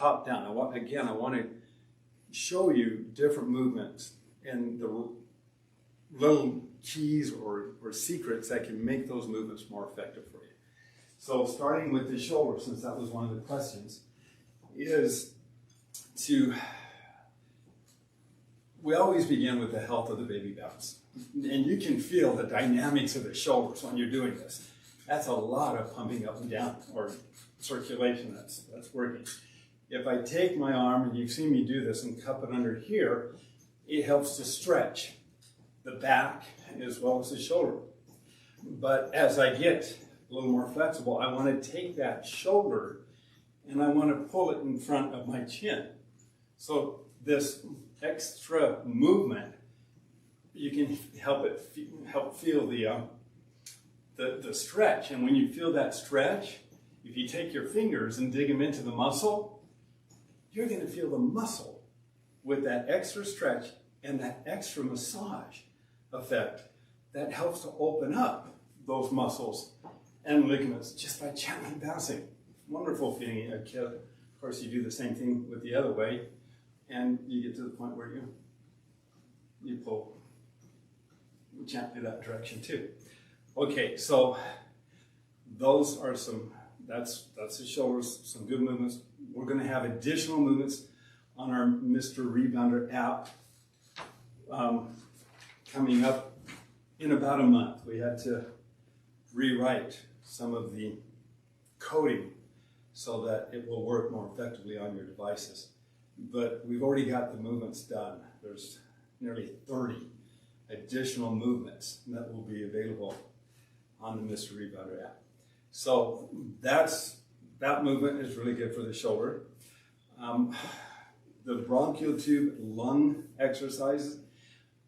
top down. I want to show you different movements and the little keys or secrets that can make those movements more effective for you. So starting with the shoulder, since that was one of the questions, we always begin with the health of the baby bounce. And you can feel the dynamics of the shoulders when you're doing this. That's a lot of pumping up and down, or circulation that's working. If I take my arm, and you've seen me do this, and cup it under here, it helps to stretch the back as well as the shoulder. But as I get a little more flexible, I want to take that shoulder and I want to pull it in front of my chin. So this extra movement, you can help feel the stretch. And when you feel that stretch, if you take your fingers and dig them into the muscle, you're going to feel the muscle with that extra stretch and that extra massage effect that helps to open up those muscles and ligaments just by gently bouncing. Wonderful feeling. Of course, you do the same thing with the other way, and you get to the point where you pull gently that direction too. Okay, so those are that's the shoulders, some good movements. We're going to have additional movements on our Mr. Rebounder app coming up in about a month. We had to rewrite some of the coding so that it will work more effectively on your devices. But we've already got the movements done. There's nearly 30 additional movements that will be available on the Mr. Rebounder app. So that movement is really good for the shoulder. The bronchial tube lung exercises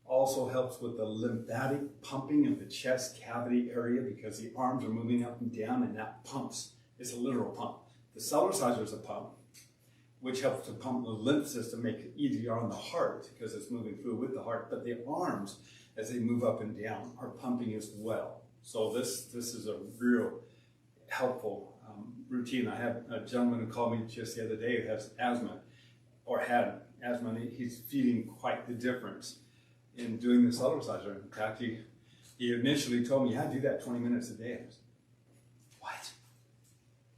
also helps with the lymphatic pumping of the chest cavity area, because the arms are moving up and down, and that pumps. It's a literal pump. The Cellerciser is a pump, which helps to pump the lymph system, make it easier on the heart because it's moving through with the heart. But the arms, as they move up and down, are pumping as well. So this is a real helpful routine. I had a gentleman who called me just the other day who has asthma, or had asthma, and he's feeling quite the difference in doing the Cellerciser. In fact, he initially told me, yeah, do that 20 minutes a day. I said, what?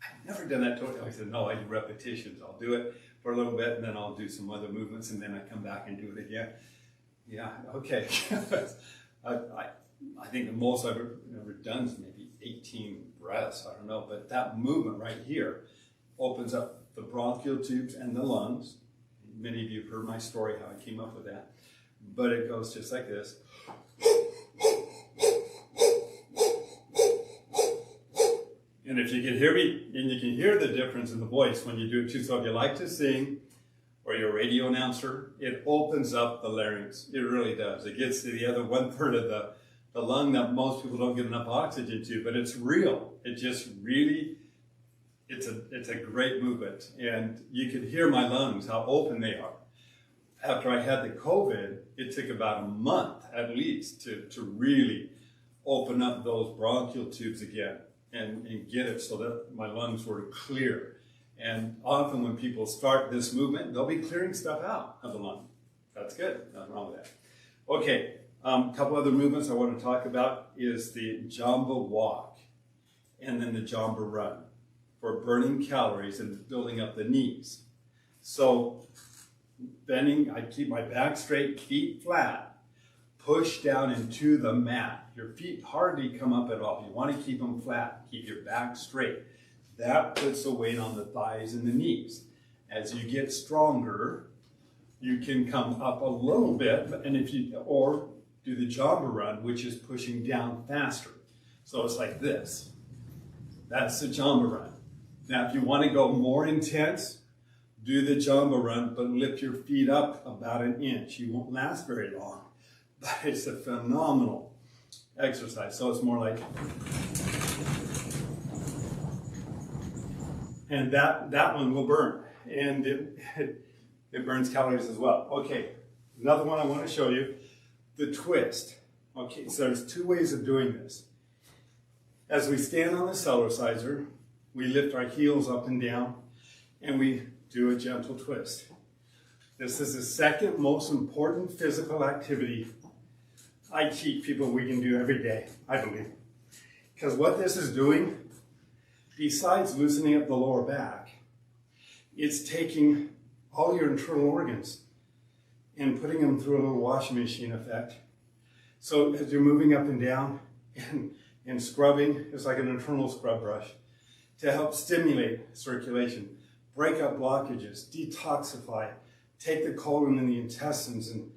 I've never done that. I said, no, I do repetitions. I'll do it for a little bit, and then I'll do some other movements, and then I come back and do it again. Yeah, okay. I think the most I've ever done is maybe 18 breaths. I don't know, but that movement right here opens up the bronchial tubes and the lungs. Many of you have heard my story, how I came up with that. But it goes just like this. And if you can hear me, and you can hear the difference in the voice when you do it too. So if you like to sing, or you're a radio announcer, it opens up the larynx. It really does. It gets to the other 1/3 of the lung that most people don't get enough oxygen to, but it's real. It just really, it's a great movement. And you can hear my lungs, how open they are. After I had the COVID, it took about a month at least to really open up those bronchial tubes again and get it so that my lungs were clear. And often when people start this movement, they'll be clearing stuff out of the lung. That's good, nothing wrong with that. Okay, a couple other movements I want to talk about is the Jamba walk and then the Jamba run for burning calories and building up the knees. So bending, I keep my back straight, feet flat, push down into the mat. Your feet hardly come up at all. You want to keep them flat, keep your back straight. That puts the weight on the thighs and the knees. As you get stronger, you can come up a little bit, or do the Jamba run, which is pushing down faster. So it's like this. That's the Jamba run. Now, if you want to go more intense, do the Jamba run, but lift your feet up about 1 inch. You won't last very long, but it's a phenomenal exercise. So it's more like, and that one will burn, and it burns calories as well. Okay, another one I want to show you, the twist. Okay, so there's 2 ways of doing this. As we stand on the Cellerciser, we lift our heels up and down, and we do a gentle twist. This is the second most important physical activity I teach people we can do every day, I believe. Because what this is doing, besides loosening up the lower back, it's taking all your internal organs and putting them through a little washing machine effect. So as you're moving up and down and scrubbing, it's like an internal scrub brush to help stimulate circulation, break up blockages, detoxify, take the colon and the intestines and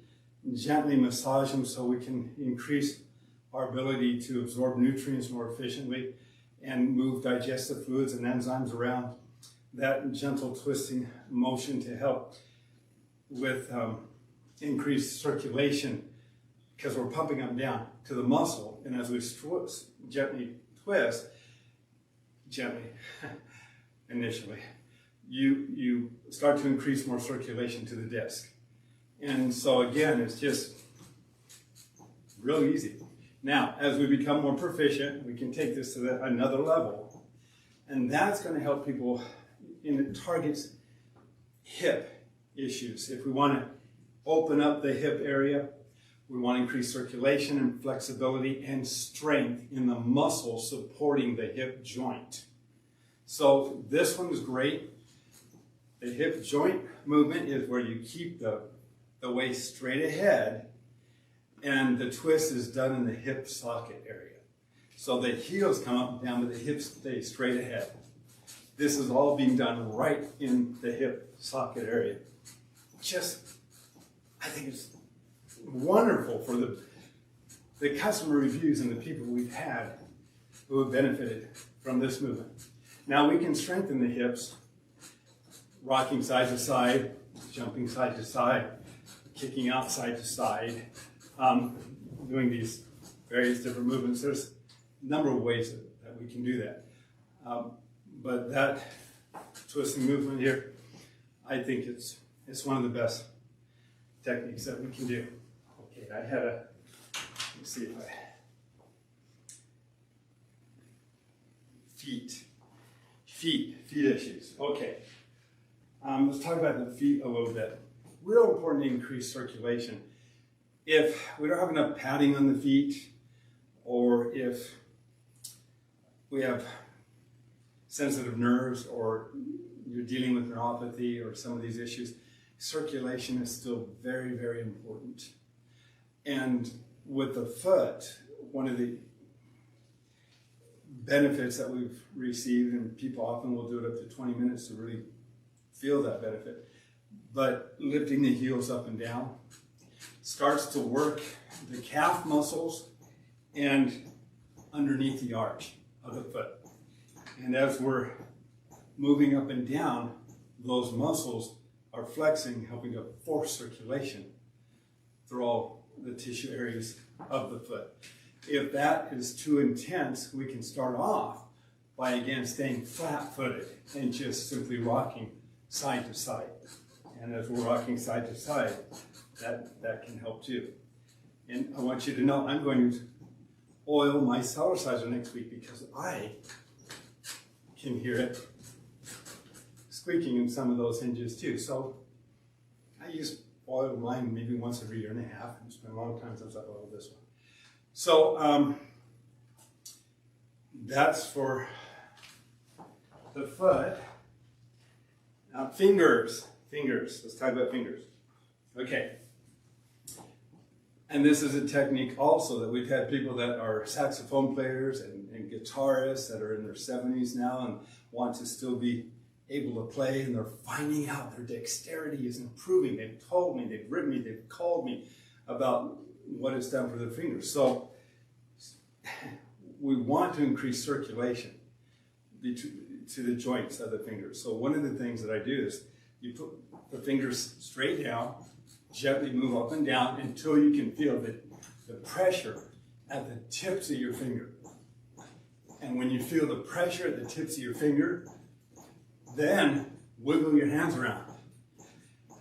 gently massage them so we can increase our ability to absorb nutrients more efficiently and move digestive fluids and enzymes around. That gentle twisting motion to help with increased circulation, because we're pumping up and down to the muscle, and as we gently twist, initially, you start to increase more circulation to the disc. And so again, it's just real easy. Now, as we become more proficient, we can take this to another level, and that's going to help people in it targets hip issues. If we want to open up the hip area, we want to increase circulation and flexibility and strength in the muscle supporting the hip joint. So this one is great. The hip joint movement is where you keep the waist straight ahead, and the twist is done in the hip socket area. So the heels come up and down, but the hips stay straight ahead. This is all being done right in the hip socket area. I think it's wonderful for the customer reviews and the people we've had who have benefited from this movement. Now we can strengthen the hips, rocking side to side, jumping side to side, kicking out side to side, doing these various different movements. There's a number of ways that we can do that. But that twisting movement here, I think it's one of the best techniques that we can do. Okay, I had let me see if feet issues. Okay, let's talk about the feet a little bit. Real important to increase circulation. If we don't have enough padding on the feet, or if we have sensitive nerves, or you're dealing with neuropathy or some of these issues, circulation is still very, very important. And with the foot, one of the benefits that we've received, and people often will do it up to 20 minutes to really feel that benefit, but lifting the heels up and down starts to work the calf muscles and underneath the arch of the foot. And as we're moving up and down, those muscles are flexing, helping to force circulation through all the tissue areas of the foot. If that is too intense, we can start off by, again, staying flat-footed and just simply rocking side to side. And as we're rocking side to side, that can help too. And I want you to know I'm going to oil my Cellerciser next week because I can hear it squeaking in some of those hinges too. So I use oil mine maybe once every year and a half. It's been a long time since I've oiled this one. So that's for the foot. Now fingers. Let's talk about fingers. Okay. And this is a technique also that we've had people that are saxophone players and guitarists that are in their 70s now and want to still be able to play, and they're finding out their dexterity is improving. They've told me, they've written me, they've called me about what it's done for their fingers. So we want to increase circulation to the joints of the fingers. So one of the things that I do is you put the fingers straight down, gently move up and down until you can feel the pressure at the tips of your finger. And when you feel the pressure at the tips of your finger, then wiggle your hands around.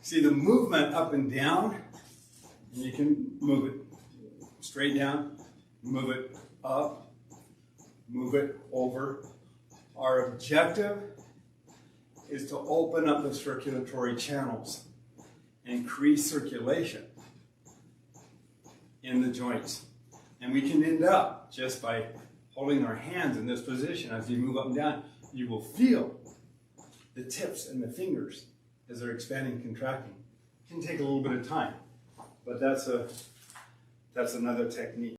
See the movement up and down, and you can move it straight down, move it up, move it over. Our objective is to open up the circulatory channels, increase circulation in the joints. And we can end up just by holding our hands in this position as you move up and down. You will feel the tips and the fingers as they're expanding and contracting. It can take a little bit of time, but that's another technique.